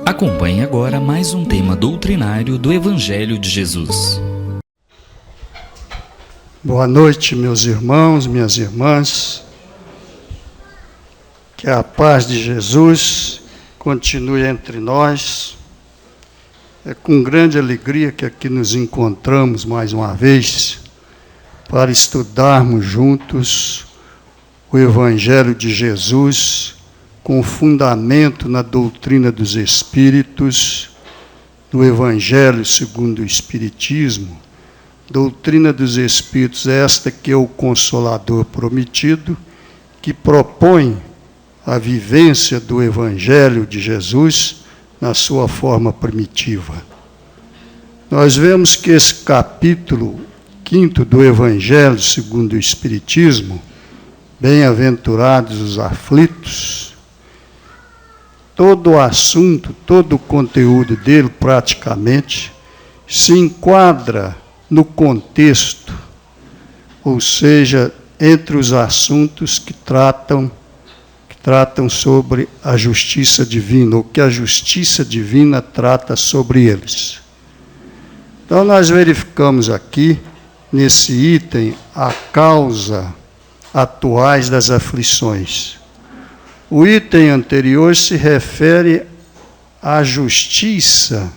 Acompanhe agora mais um tema doutrinário do Evangelho de Jesus. Boa noite, meus irmãos, minhas irmãs. Que a paz de Jesus continue entre nós. É com grande alegria que aqui nos encontramos mais uma vez para estudarmos juntos o Evangelho de Jesus com fundamento na doutrina dos Espíritos, no Evangelho segundo o Espiritismo. Doutrina dos Espíritos, esta que é o Consolador prometido, que propõe a vivência do Evangelho de Jesus na sua forma primitiva. Nós vemos que esse capítulo 5º do Evangelho segundo o Espiritismo, bem-aventurados os aflitos, todo o assunto, todo o conteúdo dele praticamente se enquadra no contexto, ou seja, entre os assuntos que tratam sobre a justiça divina, ou que a justiça divina trata sobre eles. Então nós verificamos aqui, nesse item, a causa atuais das aflições. O item anterior se refere à justiça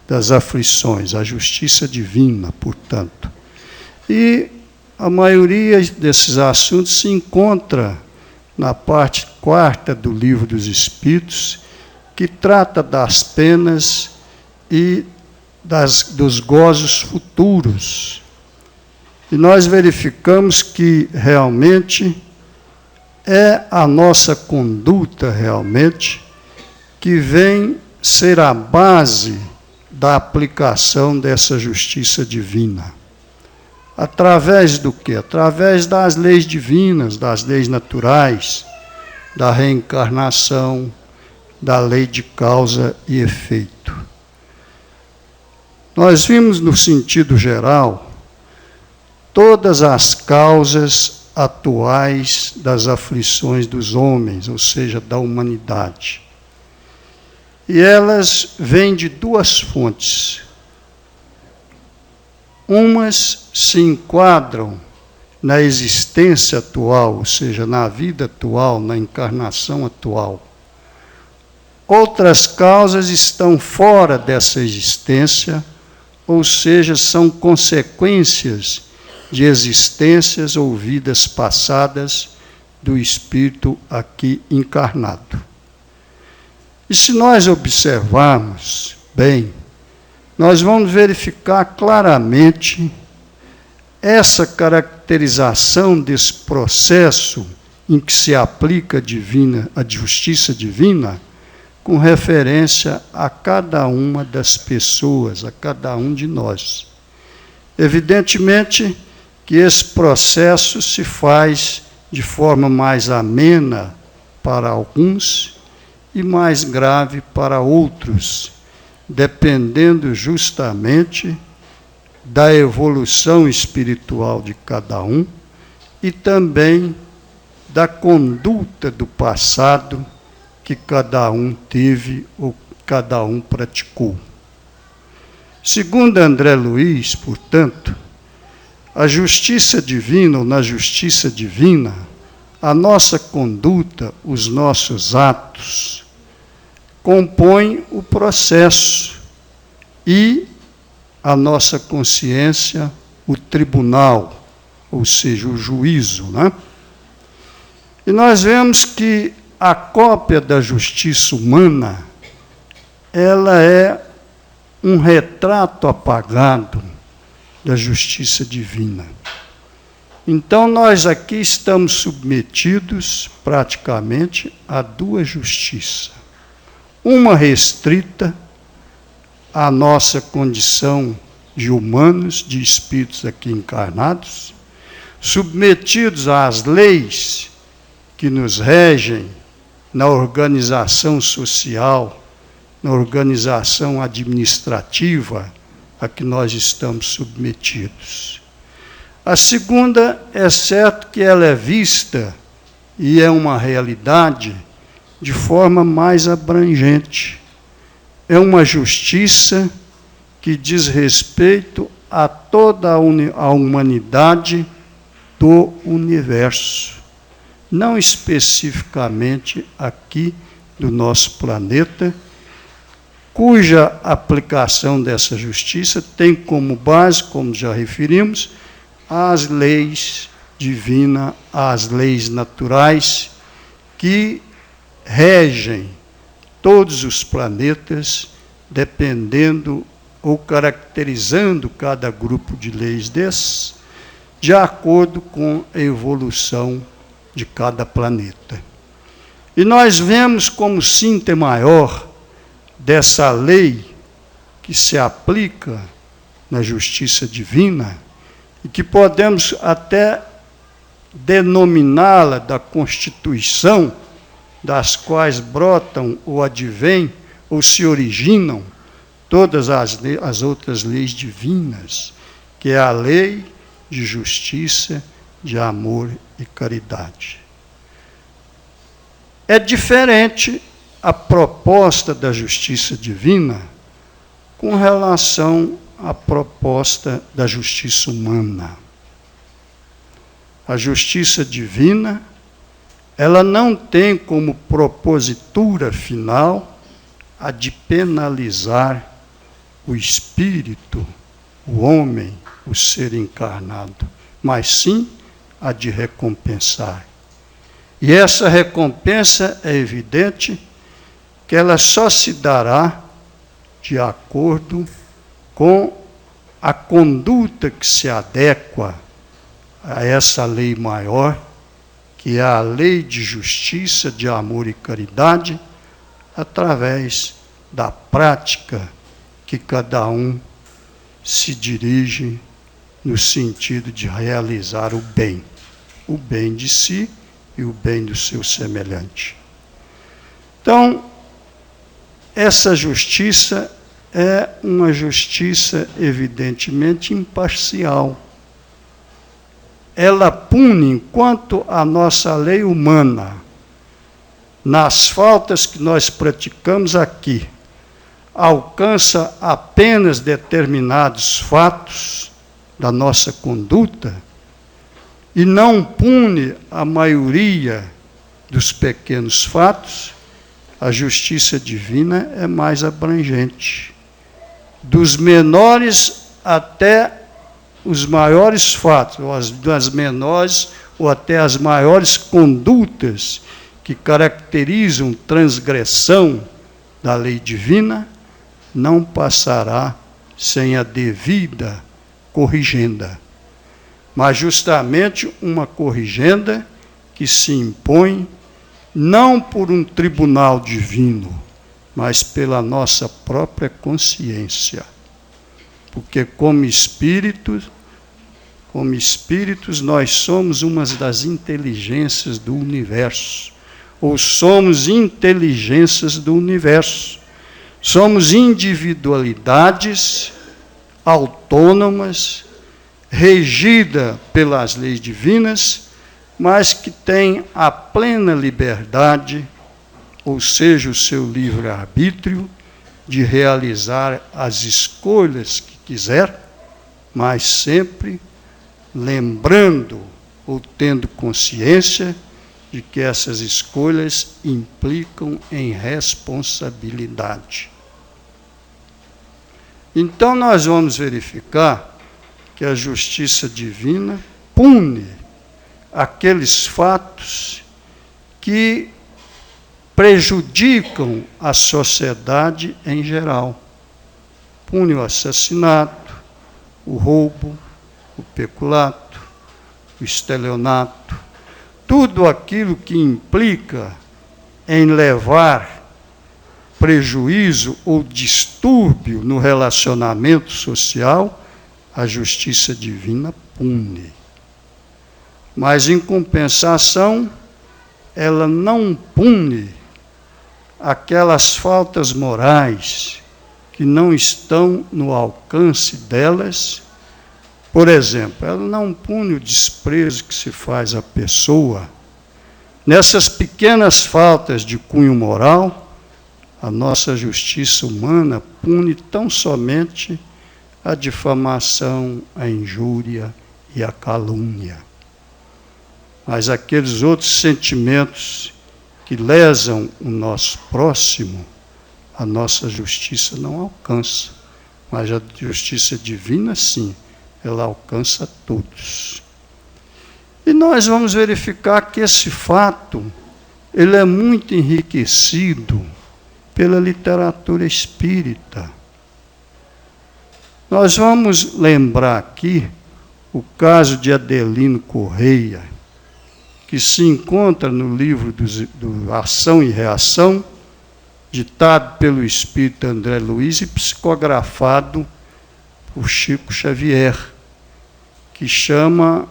das aflições, à justiça divina, portanto. E a maioria desses assuntos se encontra na parte 4ª do Livro dos Espíritos, que trata das penas e dos gozos futuros. E nós verificamos que realmente é a nossa conduta realmente que vem ser a base da aplicação dessa justiça divina. Através do quê? Através das leis divinas, das leis naturais, da reencarnação, da lei de causa e efeito. Nós vimos, no sentido geral, todas as causas atuais das aflições dos homens, ou seja, da humanidade. E elas vêm de duas fontes. Umas se enquadram na existência atual, ou seja, na vida atual, na encarnação atual. Outras causas estão fora dessa existência, ou seja, são consequências de existências ou vidas passadas do espírito aqui encarnado. E se nós observarmos bem, nós vamos verificar claramente essa caracterização desse processo em que se aplica a justiça divina com referência a cada uma das pessoas, a cada um de nós. Evidentemente que esse processo se faz de forma mais amena para alguns e mais grave para outros, dependendo justamente da evolução espiritual de cada um e também da conduta do passado que cada um teve ou cada um praticou. Segundo André Luiz, portanto, a justiça divina, ou na justiça divina, a nossa conduta, os nossos atos, compõem o processo e a nossa consciência, o tribunal, ou seja, o juízo, né? E nós vemos que a cópia da justiça humana, ela é um retrato apagado da justiça divina. Então, nós aqui estamos submetidos, praticamente, a duas justiças. Uma restrita à nossa condição de humanos, de espíritos aqui encarnados, submetidos às leis que nos regem na organização social, na organização administrativa a que nós estamos submetidos. A segunda, é certo que ela é vista, e é uma realidade, de forma mais abrangente. É uma justiça que diz respeito a toda a humanidade do universo, não especificamente aqui do nosso planeta, cuja aplicação dessa justiça tem como base, como já referimos, as leis divinas, as leis naturais que regem todos os planetas, dependendo ou caracterizando cada grupo de leis desses, de acordo com a evolução de cada planeta. E nós vemos como síntese maior dessa lei que se aplica na justiça divina, e que podemos até denominá-la da Constituição, das quais brotam ou advêm ou se originam todas as outras leis divinas, que é a lei de justiça, de amor e caridade. É diferente a proposta da justiça divina com relação à proposta da justiça humana. A justiça divina, ela não tem como propositura final a de penalizar o espírito, o homem, o ser encarnado, mas sim a de recompensar. E essa recompensa é evidente que ela só se dará de acordo com a conduta que se adequa a essa lei maior, que é a lei de justiça, de amor e caridade, através da prática que cada um se dirige no sentido de realizar o bem de si e o bem do seu semelhante. Então, essa justiça é uma justiça evidentemente imparcial. Ela pune, enquanto a nossa lei humana, nas faltas que nós praticamos aqui, alcança apenas determinados fatos da nossa conduta e não pune a maioria dos pequenos fatos, a justiça divina é mais abrangente. Dos menores até os maiores fatos, ou das menores ou até as maiores condutas que caracterizam transgressão da lei divina, não passará sem a devida corrigenda. Mas justamente uma corrigenda que se impõe não por um tribunal divino, mas pela nossa própria consciência. Porque como espíritos, nós somos uma das inteligências do universo, ou somos inteligências do universo. Somos individualidades autônomas, regidas pelas leis divinas, mas que têm a plena liberdade, ou seja, o seu livre-arbítrio, de realizar as escolhas que quiser, mas sempre lembrando ou tendo consciência de que essas escolhas implicam em responsabilidade. Então, nós vamos verificar que a justiça divina pune aqueles fatos que prejudicam a sociedade em geral. Pune o assassinato, o roubo, o peculato, o estelionato, tudo aquilo que implica em levar prejuízo ou distúrbio no relacionamento social, a justiça divina pune. Mas, em compensação, ela não pune aquelas faltas morais que não estão no alcance delas. Por exemplo, ela não pune o desprezo que se faz à pessoa, Nessas pequenas faltas de cunho moral, a nossa justiça humana pune tão somente a difamação, a injúria e a calúnia. Mas aqueles outros sentimentos que lesam o nosso próximo, a nossa justiça não alcança. Mas a justiça divina, sim, ela alcança todos. E nós vamos verificar que esse fato, ele é muito enriquecido pela literatura espírita. Nós vamos lembrar aqui o caso de Adelino Correia, que se encontra no livro do Ação e Reação, ditado pelo espírito André Luiz e psicografado por Chico Xavier, que chama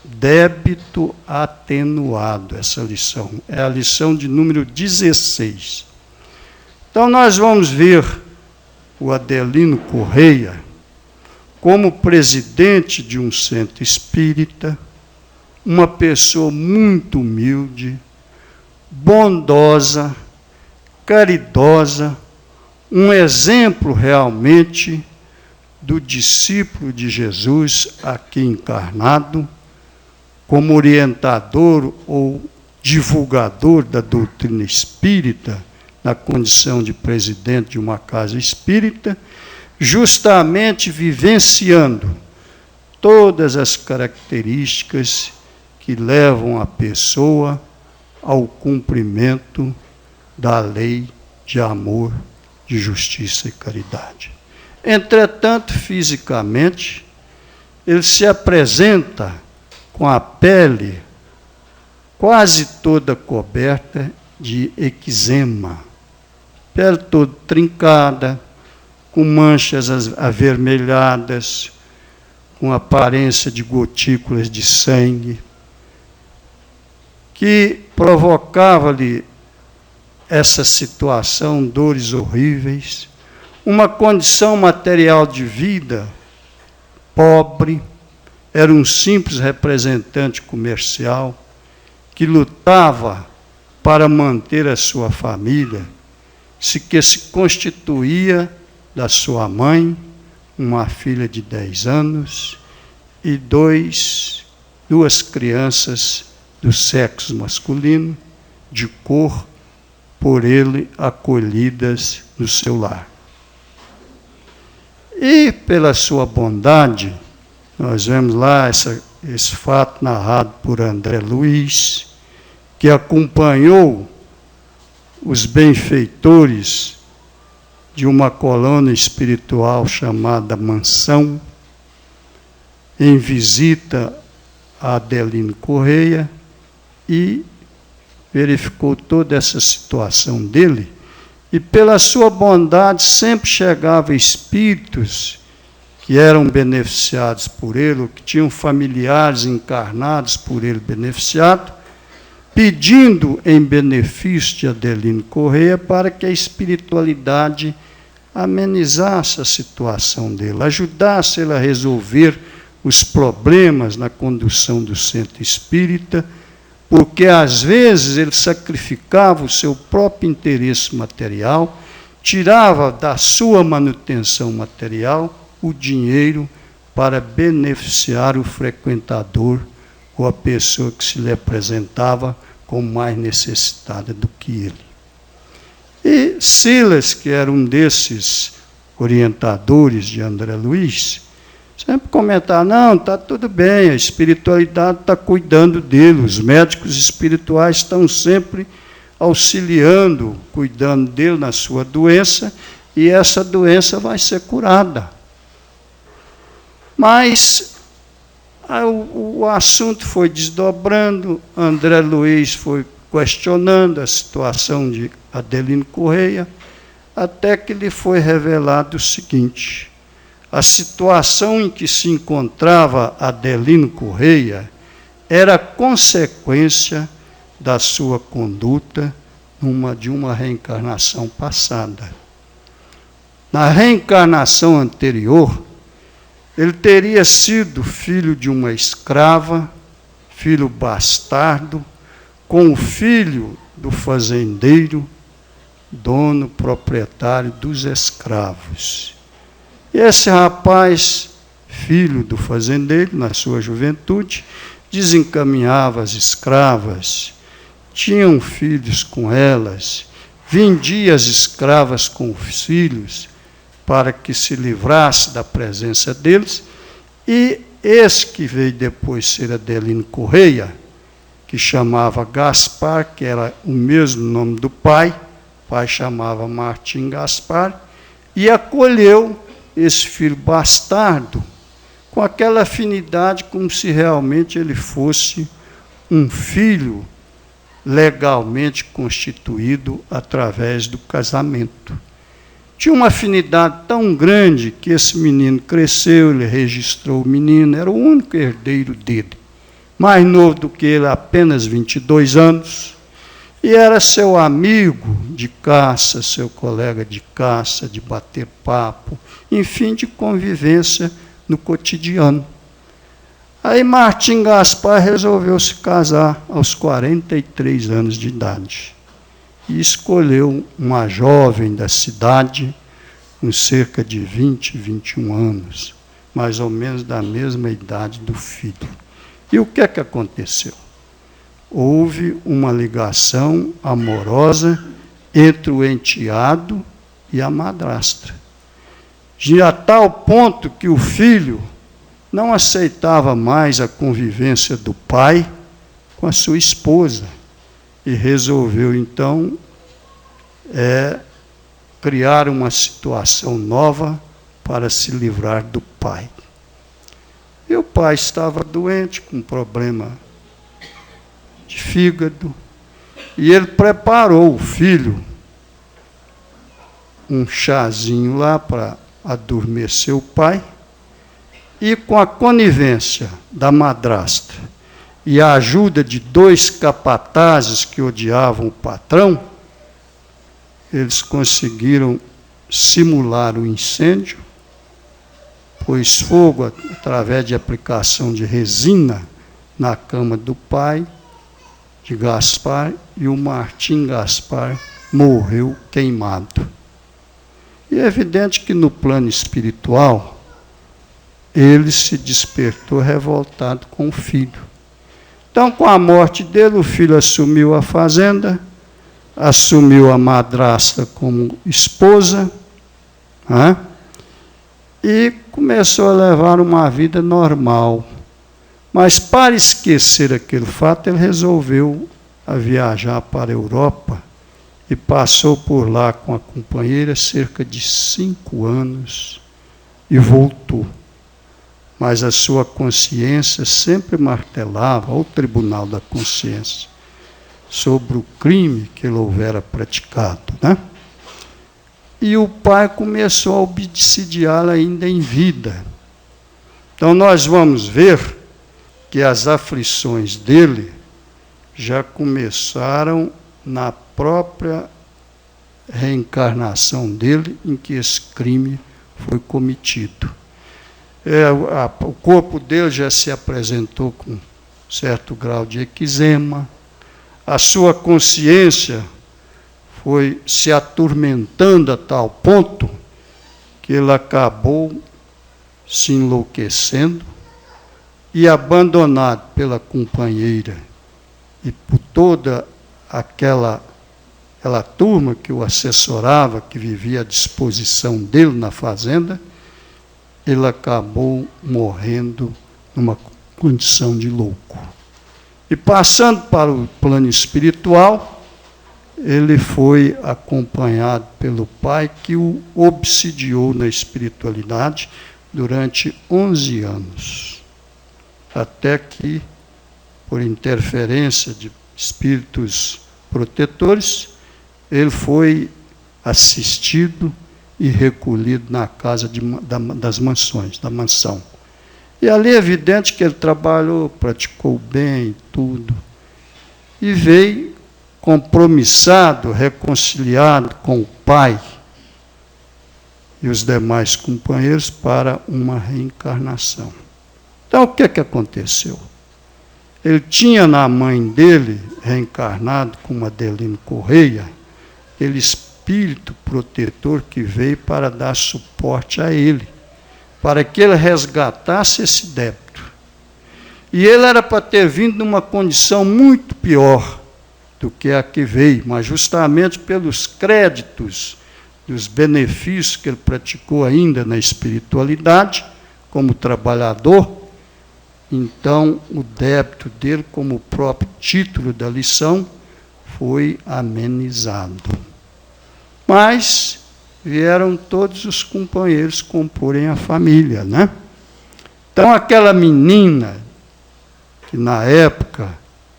débito atenuado, essa lição. É a lição de número 16. Então, nós vamos ver o Adelino Correia como presidente de um centro espírita, uma pessoa muito humilde, bondosa, caridosa, um exemplo realmente do discípulo de Jesus aqui encarnado, como orientador ou divulgador da doutrina espírita, na condição de presidente de uma casa espírita, justamente vivenciando todas as características que levam a pessoa ao cumprimento da lei de amor, de justiça e caridade. Entretanto, fisicamente, ele se apresenta com a pele quase toda coberta de eczema, pele toda trincada, com manchas avermelhadas, com aparência de gotículas de sangue, que provocava-lhe essa situação, dores horríveis, uma condição material de vida pobre, era um simples representante comercial que lutava para manter a sua família, que se constituía da sua mãe, uma filha de 10 anos e duas crianças do sexo masculino, de cor, por ele acolhidas no seu lar. E pela sua bondade, nós vemos lá esse fato narrado por André Luiz, que acompanhou os benfeitores de uma colônia espiritual chamada Mansão, em visita a Adelino Correia, e verificou toda essa situação dele, e pela sua bondade sempre chegava espíritos que eram beneficiados por ele, ou que tinham familiares encarnados por ele beneficiados, pedindo em benefício de Adelino Correia para que a espiritualidade amenizasse a situação dele, ajudasse ele a resolver os problemas na condução do centro espírita, porque às vezes ele sacrificava o seu próprio interesse material, tirava da sua manutenção material o dinheiro para beneficiar o frequentador ou a pessoa que se lhe apresentava como mais necessitada do que ele. E Silas, que era um desses orientadores de André Luiz, sempre comentava, não, está tudo bem, a espiritualidade está cuidando dele, os médicos espirituais estão sempre auxiliando, cuidando dele na sua doença, e essa doença vai ser curada. Mas o assunto foi desdobrando, André Luiz foi questionando a situação de Adelino Correia, até que lhe foi revelado o seguinte: a situação em que se encontrava Adelino Correia era consequência da sua conduta de uma reencarnação passada. Na reencarnação anterior, ele teria sido filho de uma escrava, filho bastardo, com o filho do fazendeiro, dono proprietário dos escravos. E esse rapaz, filho do fazendeiro, na sua juventude, desencaminhava as escravas, tinham filhos com elas, vendia as escravas com os filhos, para que se livrasse da presença deles, e esse que veio depois ser Adelino Correia, que chamava Gaspar, que era o mesmo nome do pai, o pai chamava Martim Gaspar, e acolheu esse filho bastardo com aquela afinidade como se realmente ele fosse um filho legalmente constituído através do casamento. Tinha uma afinidade tão grande que esse menino cresceu, ele registrou o menino, era o único herdeiro dele, mais novo do que ele, apenas 22 anos, e era seu amigo de caça, seu colega de caça, de bater papo, enfim, de convivência no cotidiano. Aí Martim Gaspar resolveu se casar aos 43 anos de idade e escolheu uma jovem da cidade com cerca de 20, 21 anos, mais ou menos da mesma idade do filho. E o que é que aconteceu? Houve uma ligação amorosa entre o enteado e a madrasta, de a tal ponto que o filho não aceitava mais a convivência do pai com a sua esposa e resolveu, então, criar uma situação nova para se livrar do pai. E o pai estava doente, com problema de fígado, e ele preparou o filho um chazinho lá para adormecer o pai, e com a conivência da madrasta e a ajuda de 2 capatazes que odiavam o patrão, eles conseguiram simular o incêndio, pôs fogo através de aplicação de resina na cama do pai, de Gaspar, e o Martim Gaspar morreu queimado. E é evidente que no plano espiritual, ele se despertou revoltado com o filho. Então, com a morte dele, o filho assumiu a fazenda, assumiu a madrasta como esposa, e começou a levar uma vida normal. Mas, para esquecer aquele fato, ele resolveu viajar para a Europa e passou por lá com a companheira cerca de 5 anos e voltou. Mas a sua consciência sempre martelava ao tribunal da consciência sobre o crime que ele houvera praticado, E o pai começou a obsidiá-la ainda em vida. Então nós vamos ver que as aflições dele já começaram na própria reencarnação dele, em que esse crime foi cometido. O corpo dele já se apresentou com certo grau de eczema, a sua consciência foi se atormentando a tal ponto que ele acabou se enlouquecendo e, abandonado pela companheira e por toda aquela turma que o assessorava, que vivia à disposição dele na fazenda, ele acabou morrendo numa condição de louco. E passando para o plano espiritual, ele foi acompanhado pelo pai, que o obsidiou na espiritualidade durante 11 anos, até que, por interferência de espíritos protetores, ele foi assistido e recolhido na casa das mansões, da mansão. E ali é evidente que ele trabalhou, praticou bem, tudo, e veio compromissado, reconciliado com o pai e os demais companheiros para uma reencarnação. Então, o que aconteceu? Ele tinha na mãe dele, reencarnado como Adelino Correia, aquele espírito protetor que veio para dar suporte a ele, para que ele resgatasse esse débito. E ele era para ter vindo numa condição muito pior do que a que veio, mas justamente pelos créditos, dos benefícios que ele praticou ainda na espiritualidade, como trabalhador, então o débito dele, como o próprio título da lição, foi amenizado. Mas vieram todos os companheiros comporem a família, né? Então aquela menina, que na época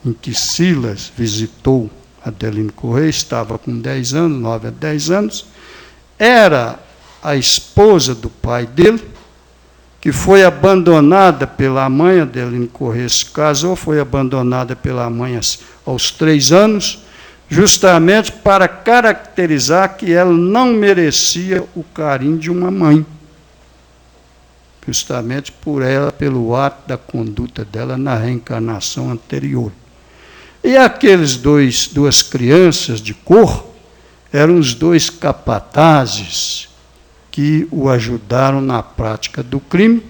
em que Silas visitou Adelino Correia, estava com 10 anos, 9 a 10 anos, era a esposa do pai dele, que foi abandonada pela mãe. Adelino Correia se casou, foi abandonada pela mãe aos 3 anos, justamente para caracterizar que ela não merecia o carinho de uma mãe, justamente por ela, pelo ato da conduta dela na reencarnação anterior. E aqueles duas crianças de cor eram os 2 capatazes que o ajudaram na prática do crime,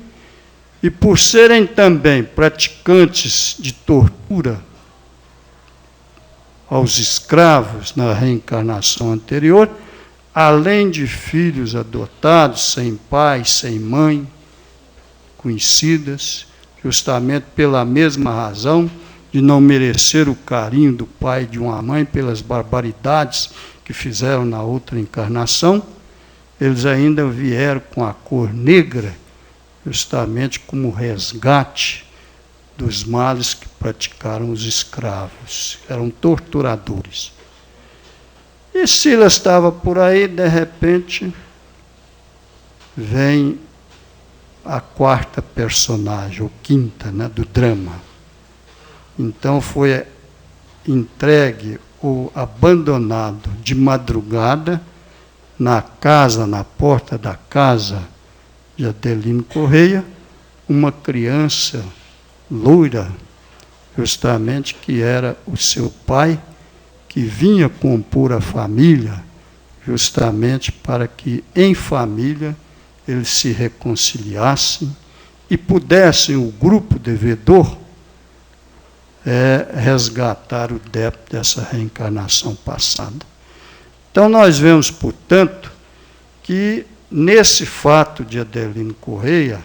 e por serem também praticantes de tortura aos escravos na reencarnação anterior, além de filhos adotados, sem pai, sem mãe, conhecidas, justamente pela mesma razão de não merecer o carinho do pai e de uma mãe pelas barbaridades que fizeram na outra encarnação, eles ainda vieram com a cor negra, justamente como resgate dos males que praticaram os escravos. Eram torturadores. E Silas estava por aí, de repente, vem a 4ª personagem, ou 5ª, né, do drama. Então foi entregue ou abandonado de madrugada, na casa, na porta da casa de Adelino Correia, uma criança loira, justamente que era o seu pai, que vinha compor a família, justamente para que em família eles se reconciliassem e pudessem, o grupo devedor, resgatar o débito dessa reencarnação passada. Então, nós vemos, portanto, que nesse fato de Adelino Correia,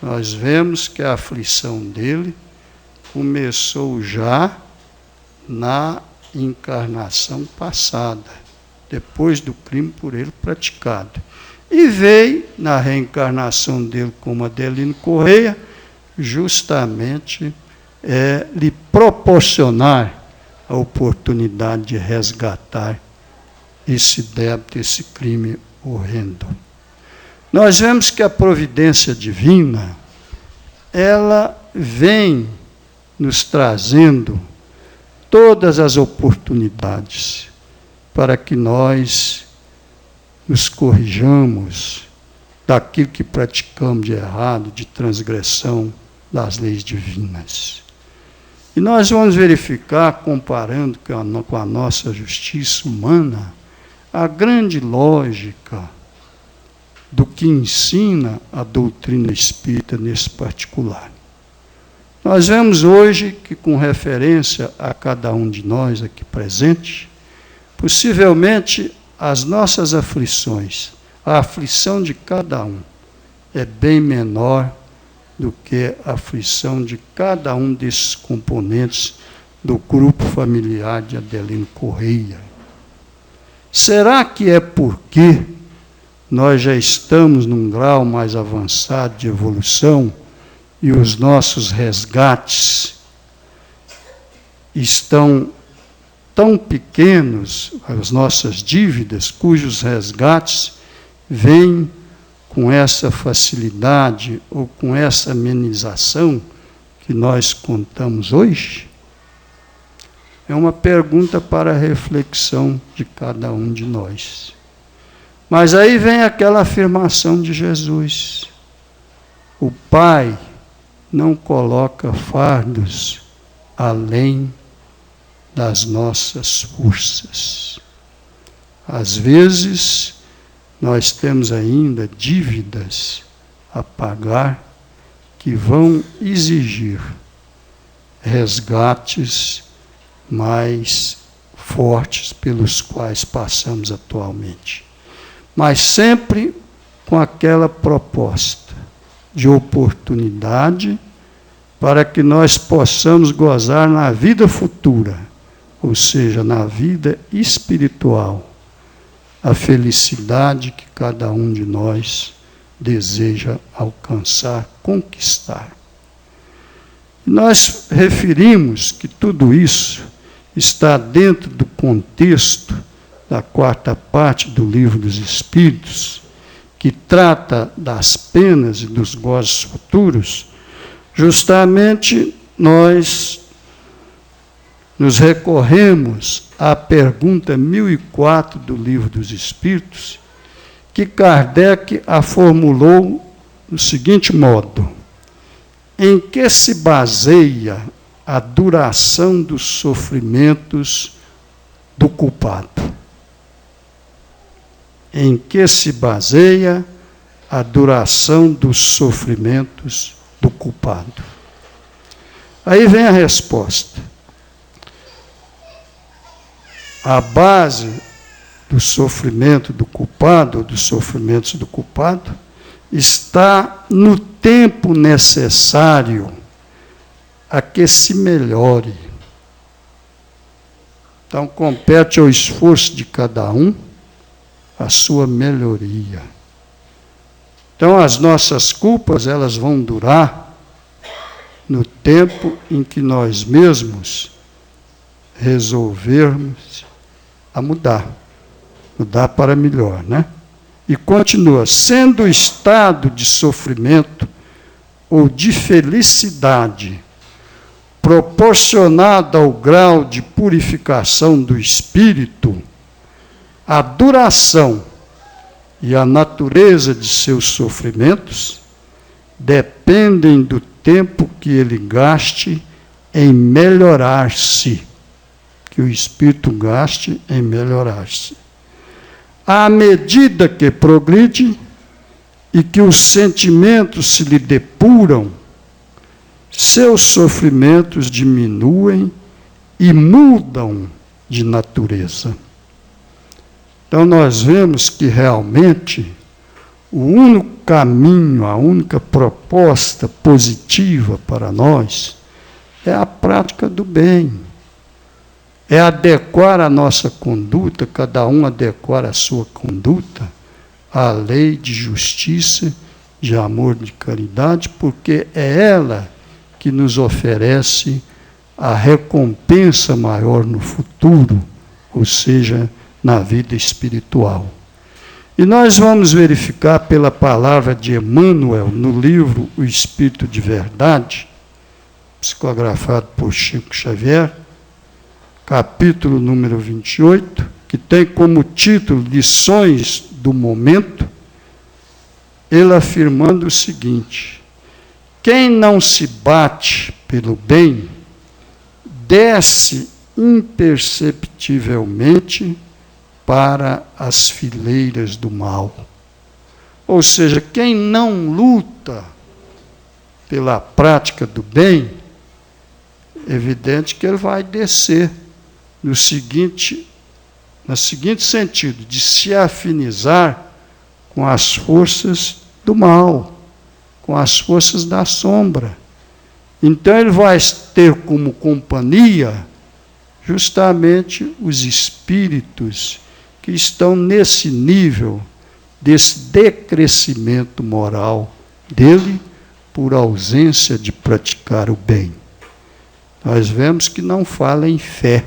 nós vemos que a aflição dele começou já na encarnação passada, depois do crime por ele praticado. E veio, na reencarnação dele como Adelino Correia, justamente lhe proporcionar a oportunidade de resgatar esse débito, esse crime horrendo. Nós vemos que a providência divina, ela vem nos trazendo todas as oportunidades para que nós nos corrijamos daquilo que praticamos de errado, de transgressão das leis divinas. E nós vamos verificar, comparando com a nossa justiça humana, a grande lógica do que ensina a doutrina espírita nesse particular. Nós vemos hoje que, com referência a cada um de nós aqui presente, possivelmente as nossas aflições, a aflição de cada um, é bem menor do que a aflição de cada um desses componentes do grupo familiar de Adelino Correia. Será que é porque nós já estamos num grau mais avançado de evolução e os nossos resgates estão tão pequenos, as nossas dívidas, cujos resgates vêm com essa facilidade ou com essa amenização que nós contamos hoje? É uma pergunta para a reflexão de cada um de nós. Mas aí vem aquela afirmação de Jesus: o Pai não coloca fardos além das nossas forças. Às vezes, nós temos ainda dívidas a pagar que vão exigir resgates mais fortes pelos quais passamos atualmente. Mas sempre com aquela proposta de oportunidade para que nós possamos gozar na vida futura, ou seja, na vida espiritual, a felicidade que cada um de nós deseja alcançar, conquistar. Nós referimos que tudo isso está dentro do contexto da quarta parte do Livro dos Espíritos, que trata das penas e dos gozos futuros. Justamente nós nos recorremos à pergunta 1004 do Livro dos Espíritos, que Kardec a formulou do seguinte modo: em que se baseia a duração dos sofrimentos do culpado? Em que se baseia a duração dos sofrimentos do culpado? Aí vem a resposta. A base do sofrimento do culpado, ou dos sofrimentos do culpado, está no tempo necessário a que se melhore. Então, compete ao esforço de cada um a sua melhoria. Então, as nossas culpas, elas vão durar no tempo em que nós mesmos resolvermos a mudar para melhor, né? E continua, sendo o estado de sofrimento ou de felicidade proporcionado ao grau de purificação do espírito, a duração e a natureza de seus sofrimentos dependem do tempo que ele gaste em melhorar-se, que o espírito gaste em melhorar-se. À medida que progride e que os sentimentos se lhe depuram, seus sofrimentos diminuem e mudam de natureza. Então, nós vemos que realmente o único caminho, a única proposta positiva para nós é a prática do bem. É adequar a nossa conduta, cada um adequar a sua conduta à lei de justiça, de amor, de caridade, porque é ela que nos oferece a recompensa maior no futuro, ou seja, na vida espiritual. E nós vamos verificar pela palavra de Emmanuel, no livro O Espírito de Verdade, psicografado por Chico Xavier, capítulo número 28, que tem como título Lições do Momento, ele afirmando o seguinte: quem não se bate pelo bem, desce imperceptivelmente para as fileiras do mal. Ou seja, quem não luta pela prática do bem, é evidente que ele vai descer no seguinte sentido, de se afinizar com as forças do mal, com as forças da sombra. Então ele vai ter como companhia justamente os espíritos que estão nesse nível desse decrescimento moral dele por ausência de praticar o bem. Nós vemos que não fala em fé,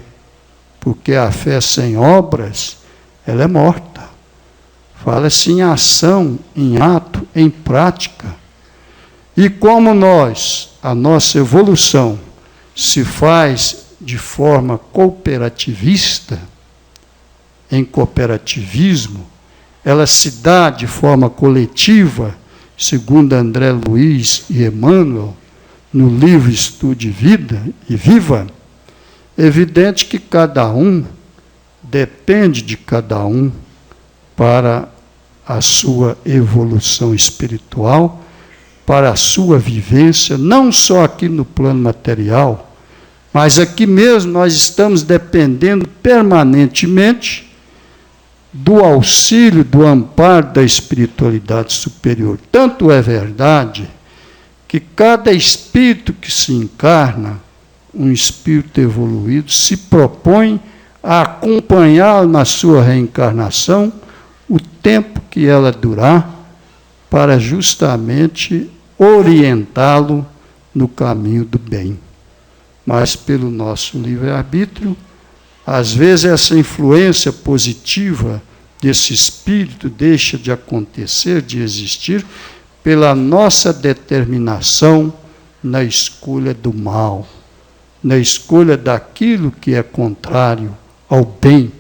porque a fé sem obras, ela é morta. Fala-se em ação, em ato, em prática. E como a nossa evolução se faz de forma cooperativista, em cooperativismo, ela se dá de forma coletiva, segundo André Luiz e Emmanuel, no livro Estude Vida e Viva, é evidente que cada um depende de cada um para a sua evolução espiritual, para a sua vivência, não só aqui no plano material, mas aqui mesmo nós estamos dependendo permanentemente do auxílio, do amparo da espiritualidade superior. Tanto é verdade que cada espírito que se encarna, um espírito evoluído, se propõe a acompanhá-lo na sua reencarnação o tempo que ela durar, para justamente orientá-lo no caminho do bem. Mas pelo nosso livre-arbítrio, às vezes essa influência positiva desse espírito deixa de acontecer, de existir, pela nossa determinação na escolha do mal, na escolha daquilo que é contrário ao bem,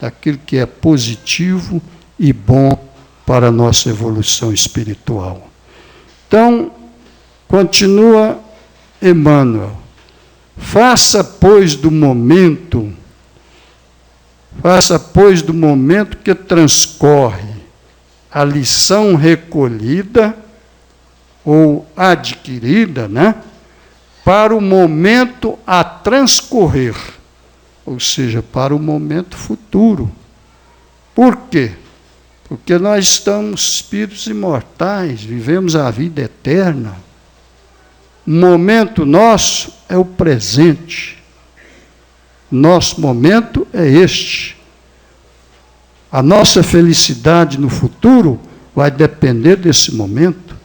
daquilo que é positivo e bom para a nossa evolução espiritual. Então, continua Emmanuel, faça, pois, do momento que transcorre a lição recolhida ou adquirida, para o momento a transcorrer, ou seja, para o momento futuro. Por quê? Porque nós estamos espíritos imortais, vivemos a vida eterna. O momento nosso é o presente. Nosso momento é este. A nossa felicidade no futuro vai depender desse momento.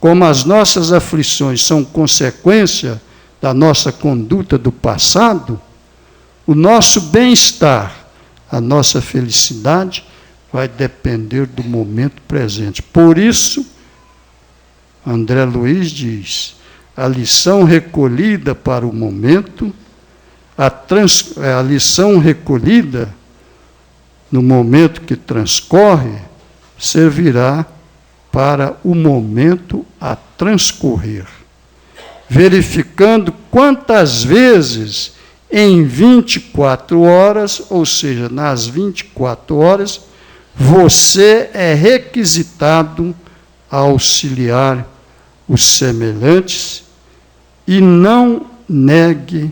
Como as nossas aflições são consequência da nossa conduta do passado, o nosso bem-estar, a nossa felicidade, vai depender do momento presente. Por isso, André Luiz diz, a lição recolhida para o momento, a lição recolhida no momento que transcorre, servirá para o momento a transcorrer, verificando quantas vezes em 24 horas, ou seja, nas 24 horas, você é requisitado a auxiliar os semelhantes e não negue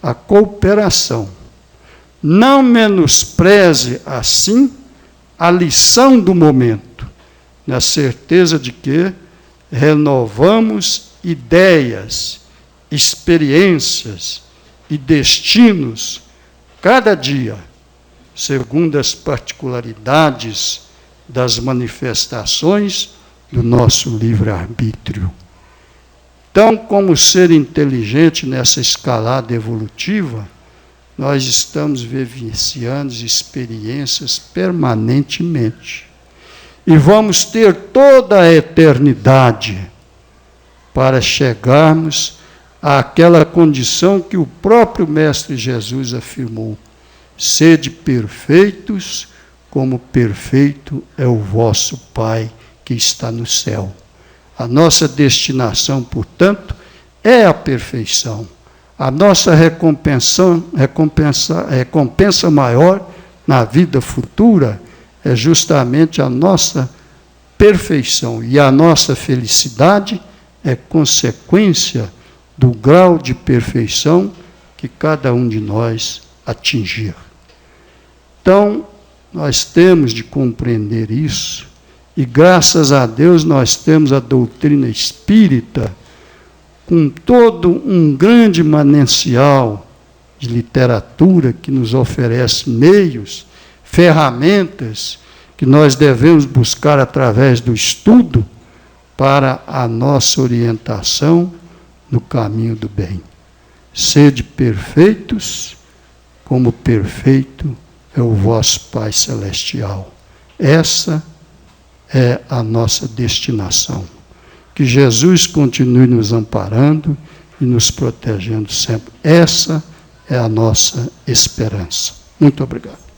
a cooperação. Não menospreze, assim, a lição do momento, na certeza de que renovamos ideias, experiências e destinos cada dia, segundo as particularidades das manifestações do nosso livre-arbítrio. Então, como ser inteligente nessa escalada evolutiva, nós estamos vivenciando experiências permanentemente. E vamos ter toda a eternidade para chegarmos àquela condição que o próprio Mestre Jesus afirmou: sede perfeitos, como perfeito é o vosso Pai que está no céu. A nossa destinação, portanto, é a perfeição. A nossa recompensa maior na vida futura é justamente a nossa perfeição. E a nossa felicidade é consequência do grau de perfeição que cada um de nós atingir. Então, nós temos de compreender isso, e graças a Deus nós temos a doutrina espírita com todo um grande manancial de literatura que nos oferece meios, ferramentas que nós devemos buscar através do estudo para a nossa orientação no caminho do bem. Sede perfeitos, como perfeito é o vosso Pai Celestial. Essa é a nossa destinação. Que Jesus continue nos amparando e nos protegendo sempre. Essa é a nossa esperança. Muito obrigado.